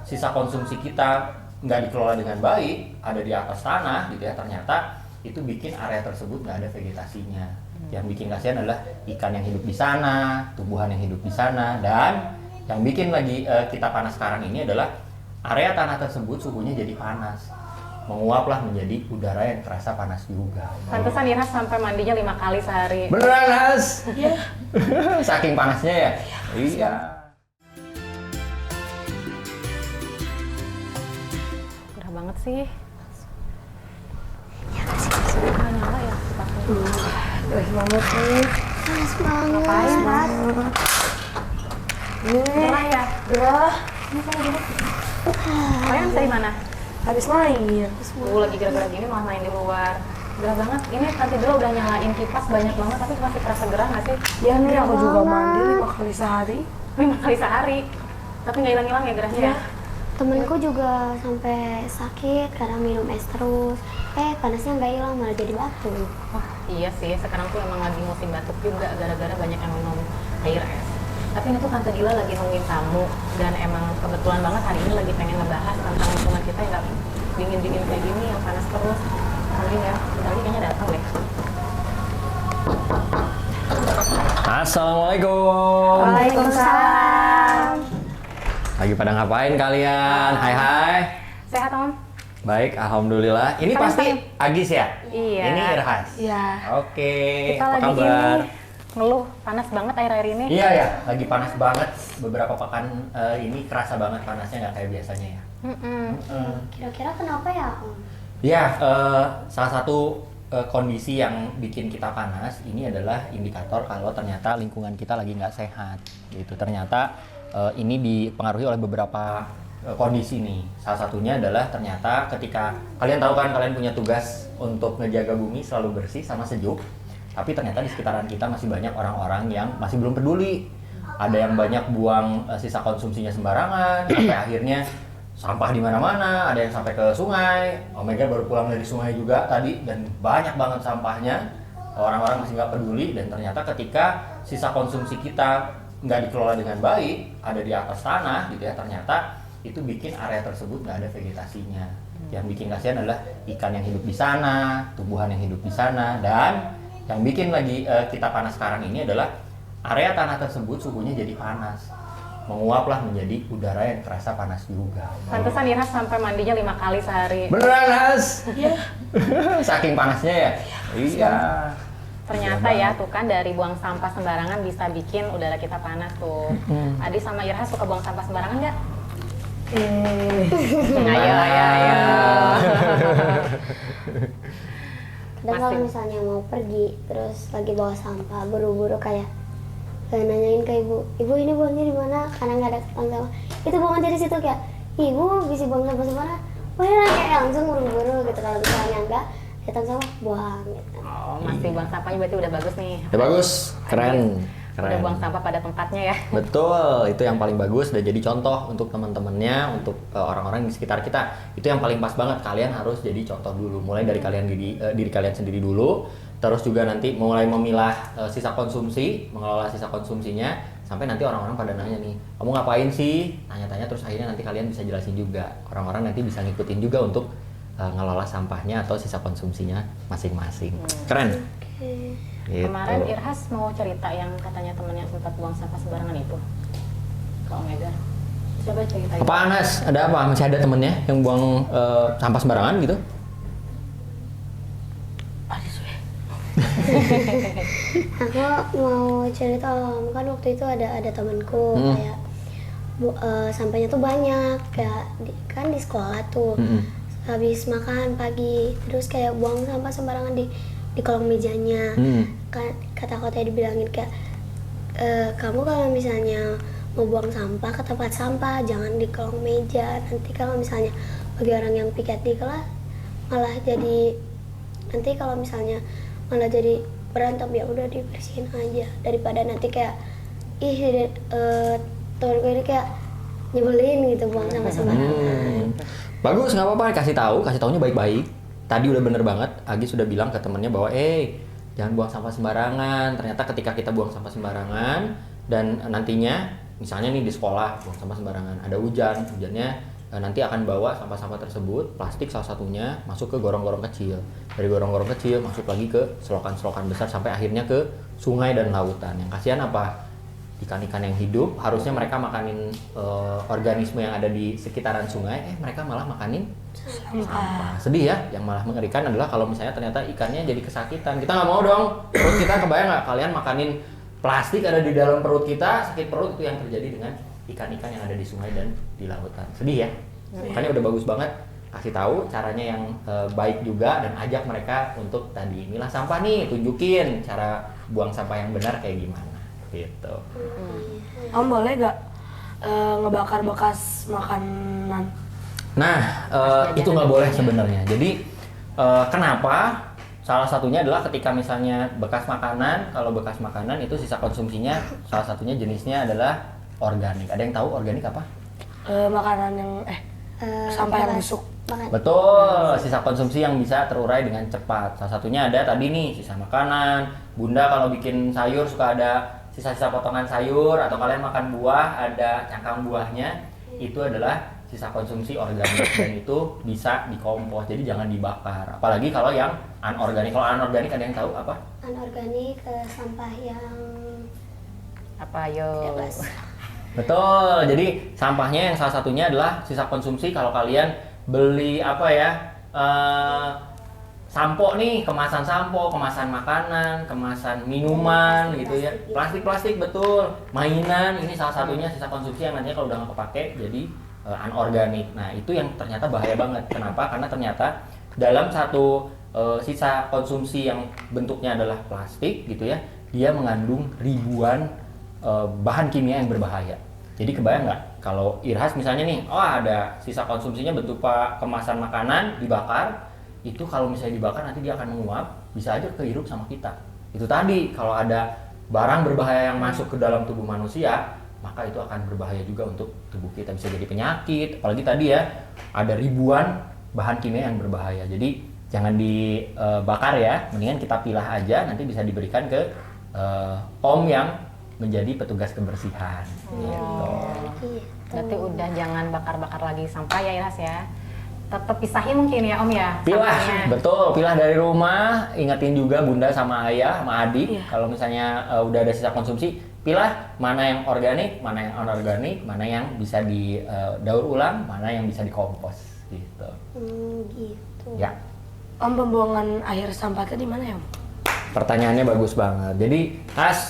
sisa konsumsi kita nggak dikelola dengan baik, ada di atas tanah gitu ya, ternyata itu bikin area tersebut nggak ada vegetasinya. Yang bikin kasihan adalah ikan yang hidup di sana, tumbuhan yang hidup di sana, dan yang bikin lagi kita panas sekarang ini adalah area tanah tersebut suhunya jadi panas, menguaplah menjadi udara yang terasa panas juga. Pantesan Irhas sampai mandinya 5 kali sehari. Beneran, Has? Iya. Saking panasnya ya? Iya. Gerah banget sih. Ah, nyala ya kipasnya. Gerah banget nih. Panas banget. Ngapain, Has? Gerah ya? Gerah. Ini saya duduk. Kalian dari mana? Habis main. Lagi gerah-gerah gini malah main di luar. Gerah banget. Ini nanti dulu udah nyalain kipas banyak banget, tapi masih terasa gerah nggak sih? Ya nih aku Gerah juga banget. mandi 5 kali sehari. 5 kali sehari. Tapi nggak hilang-hilang ya gerahnya ya? Temenku juga sampai sakit karena minum es terus. Panasnya nggak hilang, malah jadi batuk. Wah, iya sih. Sekarang tuh emang lagi musim batuk juga gara-gara banyak yang minum air es. Tapi ini tuh Tante Dila lagi nungguin tamu, dan emang kebetulan banget hari ini lagi pengen ngebahas tentang lingkungan kita yang nggak dingin-dingin kayak gini, yang panas terus. Amin ya, bentar lagi kayaknya datang deh. Assalamualaikum. Waalaikumsalam. Lagi pada ngapain kalian? Hai. Sehat, Om? Baik, alhamdulillah. Ini Kalian pasti pengen- Agis ya? Iya. Ini Irhas. Iya. Oke, Kita apa lagi kabar? ini ngeluh, panas banget air-air ini. Iya ya, lagi panas banget. Beberapa pekan ini kerasa banget panasnya, nggak kayak biasanya ya. Kira-kira kenapa ya, Om? Ya, salah satu kondisi yang bikin kita panas ini adalah indikator kalau ternyata lingkungan kita lagi nggak sehat. Gitu. Ternyata ini dipengaruhi oleh beberapa kondisi nih. Salah satunya adalah ternyata ketika kalian tahu kan, kalian punya tugas untuk ngejaga bumi selalu bersih sama sejuk. Tapi ternyata di sekitaran kita masih banyak orang-orang yang masih belum peduli. Ada yang banyak buang sisa konsumsinya sembarangan, sampai akhirnya sampah di mana-mana, ada yang sampai ke sungai. Omega baru pulang dari sungai juga tadi, dan banyak banget sampahnya. Orang-orang masih nggak peduli, dan ternyata ketika sisa konsumsi kita nggak dikelola dengan baik, ada di atas tanah gitu ya, ternyata itu bikin area tersebut nggak ada vegetasinya. Yang bikin kasihan adalah ikan yang hidup di sana, tumbuhan yang hidup di sana, dan yang bikin lagi kita panas sekarang ini adalah area tanah tersebut suhunya jadi panas, menguaplah menjadi udara yang terasa panas juga. Pantesan Irhas sampai mandinya 5 kali sehari. Beneran, Has? Iya. Saking panasnya ya? Iya. Ternyata ya, tuh kan dari buang sampah sembarangan bisa bikin udara kita panas tuh. Adi sama Irhas suka buang sampah sembarangan nggak? Ayo. Kadang kalau Masih. misalnya mau pergi, terus lagi bawa sampah, buru-buru kayak nanyain ke ibu ini buangnya di mana? Karena nggak ada tong sampah. Itu buangnya di situ kayak, ibu bisa buang sampah semana? Wah, kayak langsung buru-buru gitu. Kalau misalnya enggak, ya tong sampah buang gitu. Oh, masih buang sampahnya berarti udah bagus nih. Ya bagus, keren. Udah buang sampah pada tempatnya ya. Betul, itu yang paling bagus dan jadi contoh untuk teman-temannya, untuk orang-orang di sekitar kita. Itu yang paling pas banget, kalian harus jadi contoh dulu. Mulai dari kalian diri kalian sendiri dulu, terus juga nanti mulai memilah sisa konsumsi, mengelola sisa konsumsinya, sampai nanti orang-orang pada nanya nih, kamu ngapain sih? Tanya-tanya, terus akhirnya nanti kalian bisa jelasin juga. Orang-orang nanti bisa ngikutin juga untuk ngelola sampahnya atau sisa konsumsinya masing-masing. Keren. Gitu. Kemarin Irhas mau cerita yang katanya temennya sempat buang sampah sembarangan itu ke Omega. Coba ceritain. Apaan, Has? Ada apa? Masih ada temennya yang buang sampah sembarangan gitu? Aku mau cerita, Om. Kan waktu itu ada temanku kayak sampahnya tuh banyak kayak kan di sekolah tuh. Habis makan pagi terus kayak buang sampah sembarangan di kolong mejanya. Kata katanya dibilangin kayak kamu kalau misalnya mau buang sampah ke tempat sampah, jangan di kolong meja. Nanti kalau misalnya bagi orang yang piket di kelas malah jadi, nanti kalau misalnya malah jadi berantem, ya udah dibersihin aja daripada nanti kayak temen gue ini kayak nyebelin gitu buang sampah sembarangan. Bagus, nggak apa-apa, kasih taunya baik-baik. Tadi udah bener banget, Agi sudah bilang ke temennya bahwa jangan buang sampah sembarangan. Ternyata ketika kita buang sampah sembarangan dan nantinya misalnya nih di sekolah buang sampah sembarangan, ada hujannya nanti akan bawa sampah-sampah tersebut, plastik salah satunya, masuk ke gorong-gorong kecil. Dari gorong-gorong kecil masuk lagi ke selokan-selokan besar sampai akhirnya ke sungai dan lautan. Yang kasihan apa? Ikan-ikan yang hidup, harusnya mereka makanin organisme yang ada di sekitaran sungai, mereka malah makanin sampah. Sedih ya, yang malah mengerikan adalah kalau misalnya ternyata ikannya jadi kesakitan. Kita nggak mau dong, perut kita kebayang nggak kalian makanin plastik ada di dalam perut kita, sakit perut. Itu yang terjadi dengan ikan-ikan yang ada di sungai dan di lautan. Sedih ya. Makanya udah bagus banget kasih tahu caranya yang baik juga dan ajak mereka untuk tadi milah sampah nih, tunjukin cara buang sampah yang benar kayak gimana gitu. Om boleh gak ngebakar bekas makanan? Nah, itu nggak boleh sebenarnya. Jadi kenapa? Salah satunya adalah ketika misalnya bekas makanan, kalau bekas makanan itu sisa konsumsinya salah satunya jenisnya adalah organik. Ada yang tahu organik apa? Makanan yang sampah yang busuk. Betul, sisa konsumsi yang bisa terurai dengan cepat. Salah satunya ada tadi nih, sisa makanan. Bunda kalau bikin sayur suka ada sisa-sisa potongan sayur, atau kalian makan buah ada cangkang buahnya. Itu adalah sisa konsumsi organik dan itu bisa dikompos. Jadi jangan dibakar. Apalagi kalau yang anorganik. Kalau anorganik ada yang tahu apa? Anorganik sampah yang Apa yo? bebas. Betul, jadi sampahnya yang salah satunya adalah sisa konsumsi. Kalau kalian beli apa ya, sampo nih, kemasan sampo, kemasan makanan, kemasan minuman gitu ya, plastik betul, mainan, ini salah satunya sisa konsumsi yang nantinya kalau udah nggak kepake jadi anorganik. Nah itu yang ternyata bahaya banget. Kenapa? Karena ternyata dalam satu sisa konsumsi yang bentuknya adalah plastik gitu ya, dia mengandung ribuan bahan kimia yang berbahaya. Jadi kebayang nggak kalau Irhas misalnya nih, ada sisa konsumsinya bentuk kemasan makanan dibakar, itu kalau misalnya dibakar nanti dia akan menguap, bisa aja kehirup sama kita. Itu tadi kalau ada barang berbahaya yang masuk ke dalam tubuh manusia, maka itu akan berbahaya juga untuk tubuh kita, bisa jadi penyakit. Apalagi tadi ya ada ribuan bahan kimia yang berbahaya. Jadi jangan dibakar ya, mendingan kita pilah aja, nanti bisa diberikan ke om yang menjadi petugas kebersihan. Gitu. Berarti udah jangan bakar-bakar lagi sampah ya Iras ya. Tetap pisahin mungkin ya Om ya. Pilah, sampahnya. betul. Pilah dari rumah. Ingetin juga bunda sama ayah, sama adik. Kalau misalnya udah ada sisa konsumsi, pilah mana yang organik, mana yang anorganik, mana yang bisa didaur ulang, mana yang bisa dikompos. Gitu. Gitu. Ya. Om, pembuangan akhir sampah itu di mana ya Om? Pertanyaannya bagus banget. Jadi,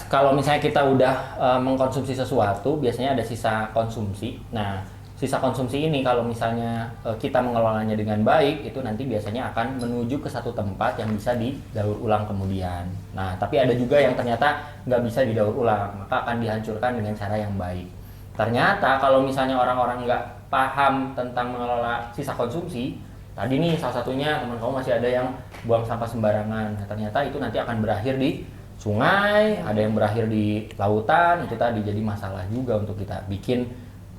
kalau misalnya kita udah mengkonsumsi sesuatu, biasanya ada sisa konsumsi. Nah, sisa konsumsi ini kalau misalnya kita mengelolanya dengan baik, itu nanti biasanya akan menuju ke satu tempat yang bisa didaur ulang kemudian. Nah, tapi ada juga yang ternyata nggak bisa didaur ulang, maka akan dihancurkan dengan cara yang baik. Ternyata kalau misalnya orang-orang nggak paham tentang mengelola sisa konsumsi, tadi nih salah satunya teman kamu masih ada yang buang sampah sembarangan. Nah, ternyata itu nanti akan berakhir di sungai, ada yang berakhir di lautan. Itu tadi jadi masalah juga untuk kita, bikin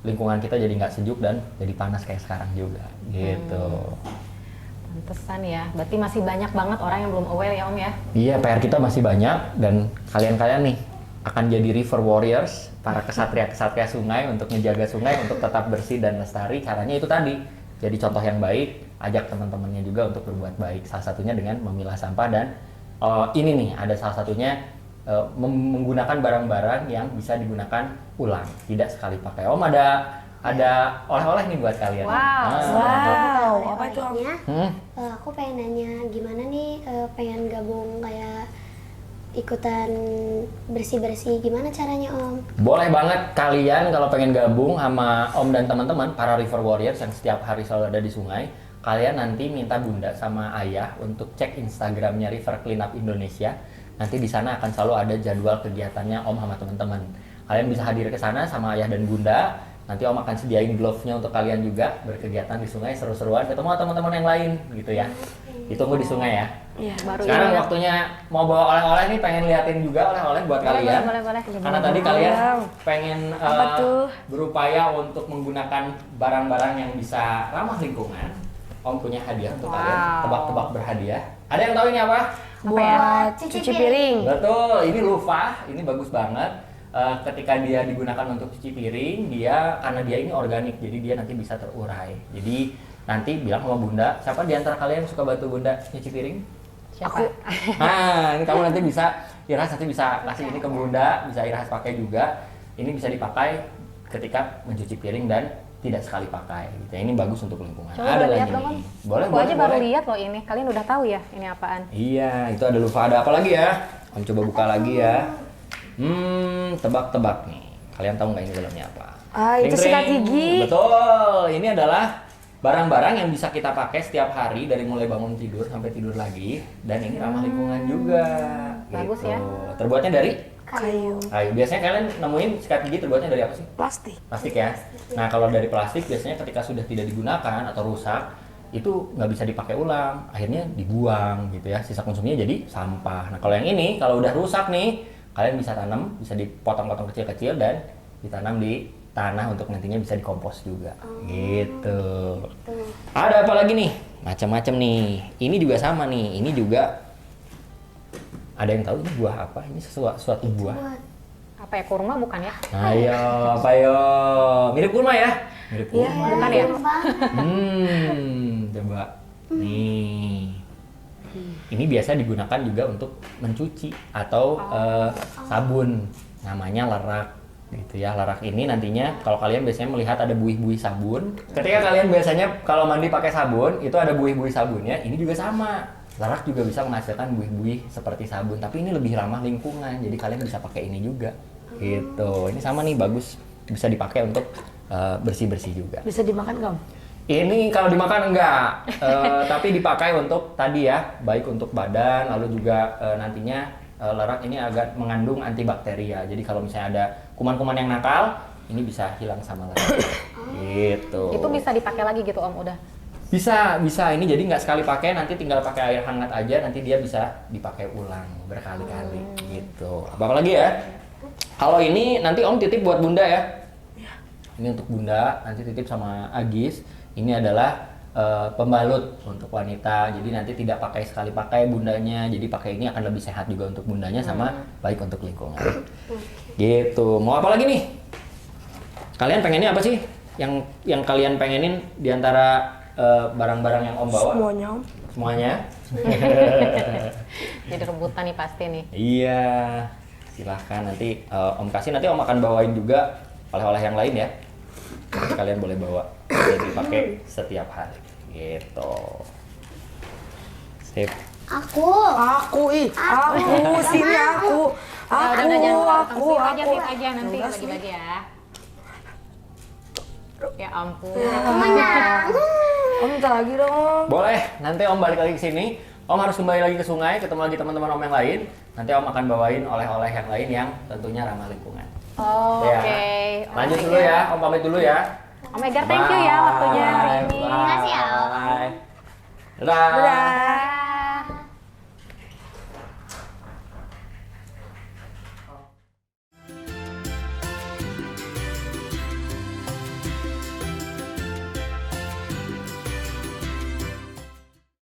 lingkungan kita jadi nggak sejuk dan jadi panas kayak sekarang juga gitu. Pantesan ya, berarti masih banyak banget orang yang belum aware ya Om ya. Iya, PR kita masih banyak dan kalian-kalian nih akan jadi river warriors, para kesatria-kesatria sungai untuk menjaga sungai untuk tetap bersih dan lestari. Caranya itu tadi, jadi contoh yang baik, ajak teman-temannya juga untuk berbuat baik. Salah satunya dengan memilah sampah dan ini nih ada salah satunya menggunakan barang-barang yang bisa digunakan ulang, tidak sekali pakai. Om ada oleh-oleh nih buat kalian. Wow, apa itu Om? Aku pengen nanya gimana nih pengen gabung kayak ikutan bersih-bersih, gimana caranya Om? Boleh banget kalian kalau pengen gabung sama Om dan teman-teman para river warriors yang setiap hari selalu ada di sungai. Kalian nanti minta bunda sama ayah untuk cek Instagramnya River Cleanup Indonesia. Nanti di sana akan selalu ada jadwal kegiatannya Om sama teman-teman. Kalian bisa hadir ke sana sama ayah dan bunda. Nanti Om akan sediain glove-nya untuk kalian juga berkegiatan di sungai, seru-seruan, ketemu teman-teman yang lain gitu ya. Ditunggu di sungai ya. Iya. Baru Sekarang ini ya. waktunya mau bawa oleh-oleh nih, pengen liatin juga oleh-oleh buat kalian. Boleh. Karena tadi kalian pengen Apa tuh? berupaya untuk menggunakan barang-barang yang bisa ramah lingkungan. Om punya hadiah untuk kalian, tebak-tebak berhadiah. Ada yang tahu ini apa? Buat cuci piring. Betul, ini loofah, ini bagus banget. ketika dia digunakan untuk cuci piring, karena dia ini organik, jadi dia nanti bisa terurai. Jadi nanti bilang sama Bunda, siapa di antara kalian suka bantu Bunda nyuci piring? Siapa? Nah, ini kamu nanti bisa, Iras nanti bisa kasih ini ke Bunda, bisa Iras pakai juga. Ini bisa dipakai ketika mencuci piring dan tidak sekali pakai. Gitu. Ini bagus untuk lingkungan. Coba Ada lihat lagi dong, nih. Om. Boleh, Aku boleh, aja baru boleh. lihat loh ini. Kalian udah tahu ya ini apaan? Iya, itu ada lupa. Ada apa lagi ya? Om coba buka lagi ya. Tebak-tebak nih. Kalian tahu nggak ini dalamnya apa? Itu Ring, sikat ring. gigi. Betul. Ini adalah barang-barang yang bisa kita pakai setiap hari dari mulai bangun tidur sampai tidur lagi, dan ini ramah lingkungan juga. Bagus gitu. ya. Terbuatnya dari Kayu. kayu. Biasanya kalian nemuin sikat gigi terbuatnya dari apa sih? Plastik. Plastik ya. Nah, kalau dari plastik biasanya ketika sudah tidak digunakan atau rusak, itu nggak bisa dipakai ulang, akhirnya dibuang gitu ya. Sisa konsumsinya jadi sampah. Nah, kalau yang ini kalau udah rusak nih, kalian bisa tanam, bisa dipotong-potong kecil-kecil dan ditanam di tanah untuk nantinya bisa dikompos juga. Gitu. Ada apa lagi nih? Macam-macam nih. Ini juga sama nih. Ini juga ada yang tahu ini buah apa? Ini suatu buah. Apa ya, kurma bukan ya? Ayo, apa yo? Mirip kurma ya? Mirip kurma. Bukan ya? Coba. Nih. Ini biasa digunakan juga untuk mencuci atau sabun. Namanya lerak. Gitu ya. Lerak ini nantinya kalau kalian biasanya melihat ada buih-buih sabun. Ketika kalian biasanya kalau mandi pakai sabun, itu ada buih-buih sabunnya. Ini juga sama. Lerak juga bisa menghasilkan buih-buih seperti sabun, tapi ini lebih ramah lingkungan. Jadi kalian bisa pakai ini juga. Gitu. Ini sama nih, bagus, bisa dipakai untuk bersih-bersih juga. Bisa dimakan nggak, Om? Ini kalau dimakan enggak, tapi dipakai untuk tadi ya, baik untuk badan, lalu juga nantinya lerak ini agak mengandung antibakteria. Jadi kalau misalnya ada kuman-kuman yang nakal, ini bisa hilang sama lerak. Gitu. Itu bisa dipakai lagi gitu Om, udah? Bisa. Ini jadi nggak sekali pakai, nanti tinggal pakai air hangat aja, nanti dia bisa dipakai ulang berkali-kali. Gitu. Apa lagi ya? Kalau ini nanti Om titip buat Bunda ya. Ini untuk Bunda, nanti titip sama Agis. Ini adalah pembalut untuk wanita. Jadi nanti tidak pakai sekali pakai Bundanya. Jadi pakai ini akan lebih sehat juga untuk Bundanya sama baik untuk lingkungan. Gitu. Mau apa lagi nih? Kalian pengennya apa sih? Yang kalian pengenin di antara barang-barang yang Om bawa? Semuanya, Om. Semuanya? Jadi rebutan nih pasti nih. Iya. Silahkan nanti Om kasih, nanti Om akan bawain juga oleh-oleh yang lain ya. Nanti kalian boleh bawa. Jadi dipakai setiap hari. Gitu. Sip. Aku. Sini aku. Udah jangan Aku. Tip aja nanti bagi-bagi ya. Ya ampun. Om, minta lagi dong, Om. Boleh, nanti Om balik lagi ke sini. Om harus kembali lagi ke sungai, ketemu lagi teman-teman Om yang lain. Nanti Om akan bawain oleh-oleh yang lain yang tentunya ramah lingkungan. Oke. Lanjut dulu ya, Om pamit dulu ya. Om Egar, thank you ya waktunya hari ini. Bye. Makasih ya, Om. Bye. Dadah.